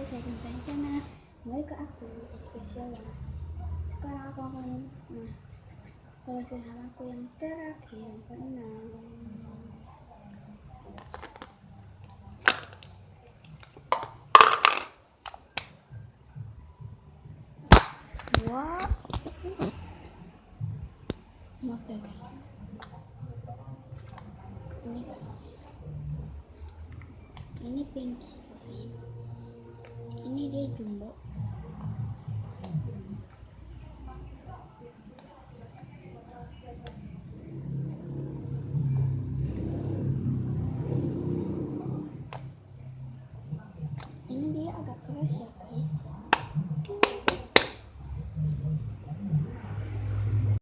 saya ceritain sana mulai ke aku spesial ya. Sekarang aku akan koleksi aku yang terakhir, yang keenam. Wah, maaf ya guys, ini guys, ini pinky slime, ini dia jumbo,